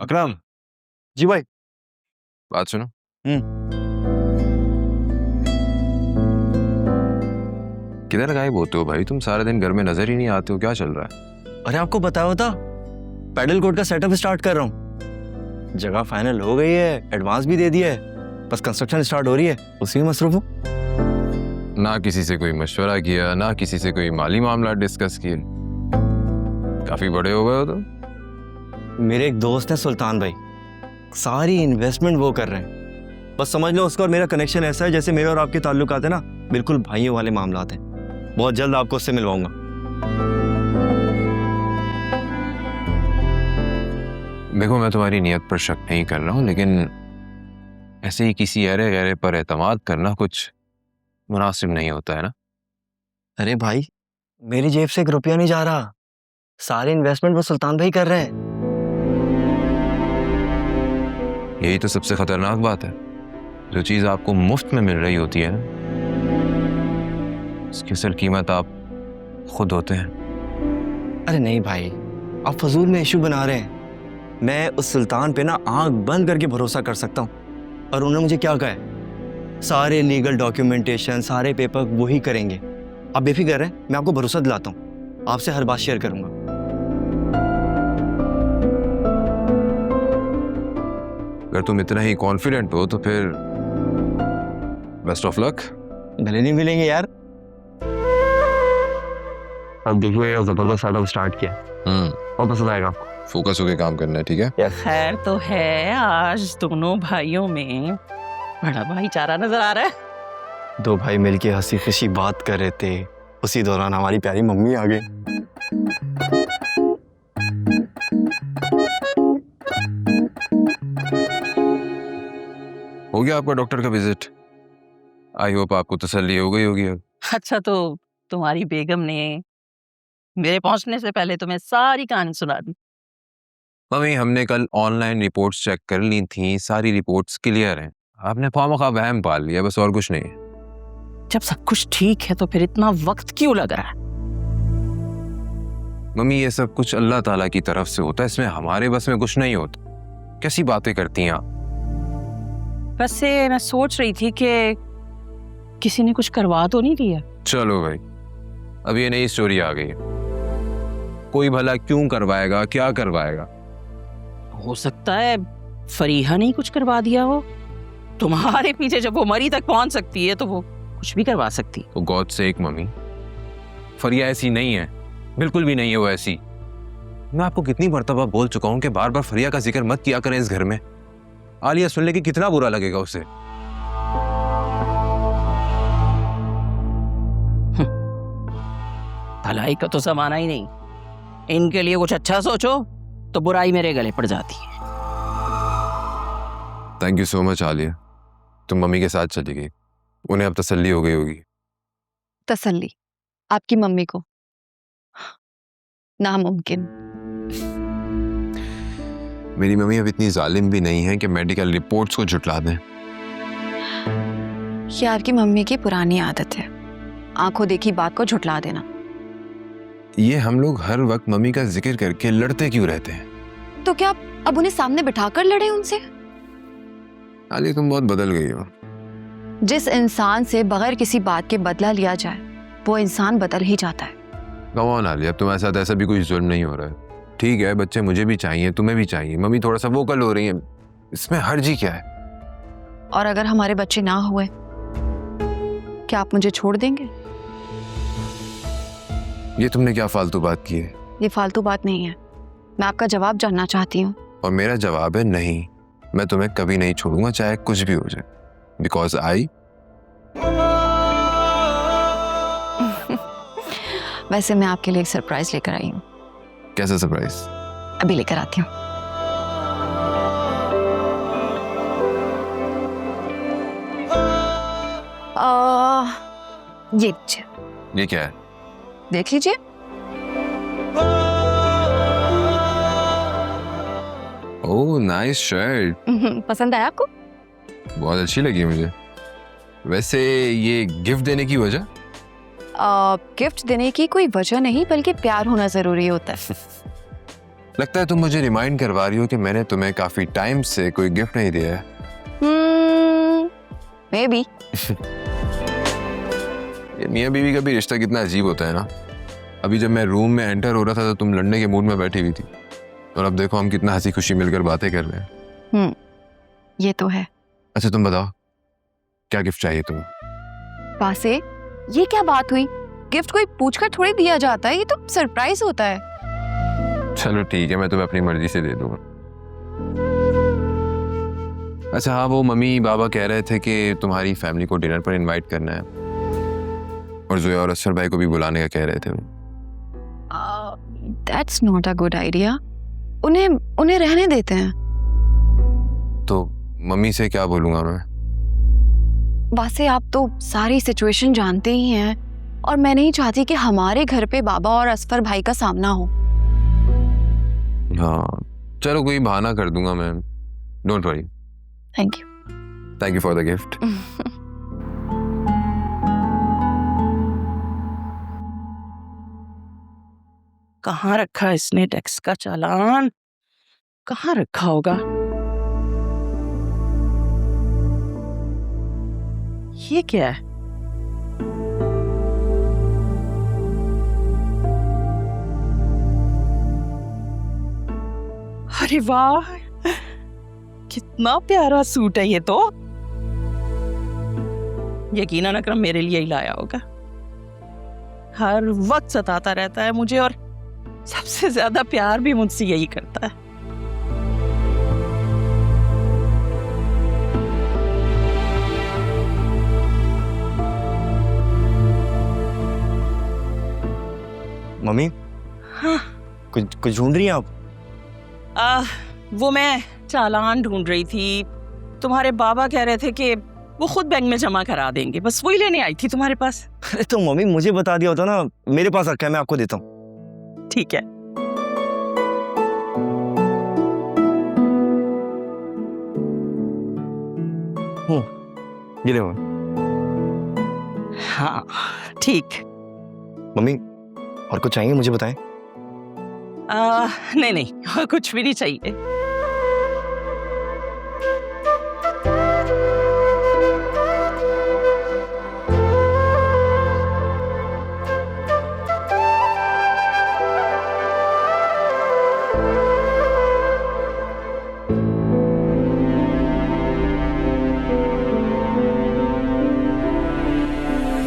अकरम, जी भाई। बात सुनो। किधर गायब होते हो भाई? तुम सारे दिन घर में नजर ही नहीं आते हो, क्या चल रहा है? अरे आपको बताया था, पैडल कोर्ट का सेटअप स्टार्ट कर रहा हूँ। जगह फाइनल हो गई है, एडवांस भी दे दिया है, बस कंस्ट्रक्शन स्टार्ट हो रही है, उसी में मसरूफ हूँ। ना किसी से कोई मशवरा किया, ना किसी से कोई माली मामला डिस्कस किए। काफी बड़े हो गए हो तो। मेरे एक दोस्त है सुल्तान भाई, सारी इन्वेस्टमेंट वो कर रहे हैं। बस समझ लो उसका और मेरा कनेक्शन ऐसा है जैसे मेरे और आपके ताल्लुकात है ना, बिल्कुल भाइयों वाले मामलात हैं। बहुत जल्द आपको उससे मिलवाऊंगा। देखो, मैं तुम्हारी नियत पर शक नहीं कर रहा हूँ, लेकिन ऐसे ही किसी अरे गहरे पर एतमाद करना कुछ मुनासिब नहीं होता है ना। अरे भाई, मेरी जेब से एक रुपया नहीं जा रहा, सारे इन्वेस्टमेंट वो सुल्तान भाई कर रहे हैं। यही तो सबसे खतरनाक बात है। जो चीज आपको मुफ्त में मिल रही होती है ना, उसकी असल कीमत आप खुद होते हैं। अरे नहीं भाई, आप फजूल में इशू बना रहे हैं। मैं उस सुल्तान पे ना आंख बंद करके भरोसा कर सकता हूँ। और उन्होंने मुझे क्या कहा है, सारे लीगल डॉक्यूमेंटेशन, सारे पेपर वही करेंगे। आप बेफिक्र हैं, मैं आपको भरोसा दिलाता हूँ, आपसे हर बात शेयर करूंगा। अगर तुम इतना ही कॉन्फिडेंट हो तो फिर बेस्ट ऑफ लक। गले नहीं मिलेंगे यार। अब देखो, ये जबरदस्त सेटअप स्टार्ट किया और पसंद आएगा आपको। फोकस होके काम करना है, ठीक है? खैर तो है, आज दोनों भाइयों में बड़ा भाईचारा नजर आ रहा है। दो भाई मिलके हंसी खुशी बात कर रहे थे, उसी दौरान हमारी प्यारी मम्मी आ गई। हो गया आपका डॉक्टर का विजिट? आई होप आपको तसल्ली हो गई होगी अब। अच्छा, तो तुम्हारी बेगम ने मेरे पहुंचने से पहले तुम्हें सारी कहानी सुना दी। मम्मी, हमने कल ऑनलाइन रिपोर्ट्स चेक कर ली थी, सारी रिपोर्ट्स क्लियर हैं। आपने ख्वामख्वाह वहम पाल लिया, बस और कुछ नहीं है। जब सब कुछ ठीक है तो फिर इतना वक्त क्यों लग रहा है? मम्मी, ये सब कुछ अल्लाह ताला की तरफ से होता है, इसमें हमारे बस में कुछ नहीं होता। कैसी बातें करती हैं आप? वैसे मैं सोच रही थी कि किसी ने कुछ करवा तो नहीं दिया। चलो भाई, अब ये नई स्टोरी आ गई है। कोई भला क्यों करवाएगा, क्या करवाएगा? हो सकता है फरीहा ने ही कुछ करवा दिया हो। तुम्हारे पीछे जब वो मरी तक पहुंच सकती है तो वो कुछ भी करवा सकती। तो गॉड सेक मम्मी, फरिया ऐसी नहीं है, बिल्कुल भी नहीं है वो ऐसी। मैं आपको कितनी मर्तबा बोल चुका हूं कि बार बार फरिया का जिक्र मत किया करें इस घर में। आलिया सुन ले कि कितना बुरा लगेगा उसे। भलाई का तो जमाना ही नहीं, इनके लिए कुछ अच्छा सोचो तो बुराई मेरे गले पड़ जाती है। Thank you so much Alia, तुम मम्मी के साथ चली गई, उन्हें अब तसल्ली हो गई होगी। तसल्ली आपकी मम्मी को? नामुमकिन। मेरी मम्मी अब इतनी जालिम भी नहीं है कि मेडिकल रिपोर्ट्स को झुटला दें। ये आपकी मम्मी की पुरानी आदत है, आंखों देखी बात को झुटला देना। ये हम लोग हर वक्त मम्मी का जिक्र करके लड़ते क्यों रहते हैं? तो क्या अब उन्हें सामने बिठाकर लड़े उनसे? आलिया, तुम बहुत बदल गई हो। जिस इंसान से बगैर किसी बात के बदला लिया जाए वो इंसान बदल ही जाता है। कौन आलिया, अब तुम्हारे साथ ऐसा भी कोई जुल्म नहीं हो रहा है। ठीक है, बच्चे मुझे भी चाहिए, तुम्हें भी चाहिए। मम्मी थोड़ा सा वोकल हो रही है, इसमें हर्जी क्या है? और अगर हमारे बच्चे ना हुए, क्या आप मुझे छोड़ देंगे? ये तुमने क्या फालतू बात की है? ये फालतू बात नहीं है, मैं आपका जवाब जानना चाहती हूँ। और मेरा जवाब है नहीं, मैं तुम्हें कभी नहीं छोड़ूंगा, चाहे कुछ भी हो जाए। बिकॉज आई वैसे मैं आपके लिए एक सरप्राइज लेकर आई हूँ। कैसा सरप्राइज? अभी लेकर आती हूँ। ये लीजिए, ये क्या है? देख लीजिए। ओह नाइस शर्ट, पसंद आया आपको? बहुत अच्छी लगी मुझे। वैसे ये गिफ्ट देने की वजह? गिफ्ट देने की कोई वजह नहीं, बल्कि प्यार होना जरूरी होता है। लगता है तुम मुझे रिमाइंड करवा रही हो कि मैंने तुम्हें काफी टाइम से कोई गिफ्ट नहीं दिया है। May be. ये मियाँ बीवी का भी रिश्ता कितना अजीब होता है ना। अभी जब मैं रूम में एंटर हो रहा था तो तुम लड़ने के मूड में बैठी हुई थी, और अब देखो हम कितना हंसी खुशी मिलकर बातें कर रहे हैं। ये तो है। अच्छा तुम बताओ, क्या गिफ्ट चाहिए तुम्हें? वासे, ये क्या बात हुई? गिफ्ट कोई पूछकर थोड़ी दिया जाता है, ये तो सरप्राइज होता है। चलो ठीक है, मैं तुम्हें अपनी मर्जी से दे दूंगा। अच्छा हाँ, वो मम्मी बाबा कह रहे थे कि तुम्हारी फैमिली को डिनर पर इनवाइट करना है, और जोया और असर भाई को भी बुलाने का कह रहे थे। That's not a good idea. उन्हें रहने देते हैं। तो मम्मी से क्या बोलूंगा मैं? वासे, आप तो सारी सिचुएशन जानते ही हैं, और मैं नहीं चाहती कि हमारे घर पे बाबा और असफर भाई का सामना हो। हाँ चलो, कोई बहाना कर दूंगा मैं। Don't worry. Thank you for the gift. कहाँ रखा इसने टैक्स का चालान? कहाँ रखा होगा? ये क्या है? अरे वाह, कितना प्यारा सूट है ये तो। यकीनन अकरम मेरे लिए ही लाया होगा। हर वक्त सताता रहता है मुझे, और सबसे ज्यादा प्यार भी मुझसे यही करता है। मम्मी, हाँ। कुछ ढूंढ रही हैं आप? वो मैं चालान ढूंढ रही थी। तुम्हारे बाबा कह रहे थे कि वो खुद बैंक में जमा करा देंगे, बस वही लेने आई थी तुम्हारे पास। अरे तो मम्मी मुझे बता दिया होता ना, मेरे पास रखा है, मैं आपको देता हूँ। ठीक है। ये ले मम्मी। हाँ ठीक। मम्मी और कुछ चाहिए मुझे बताएं। नहीं नहीं, कुछ भी नहीं चाहिए।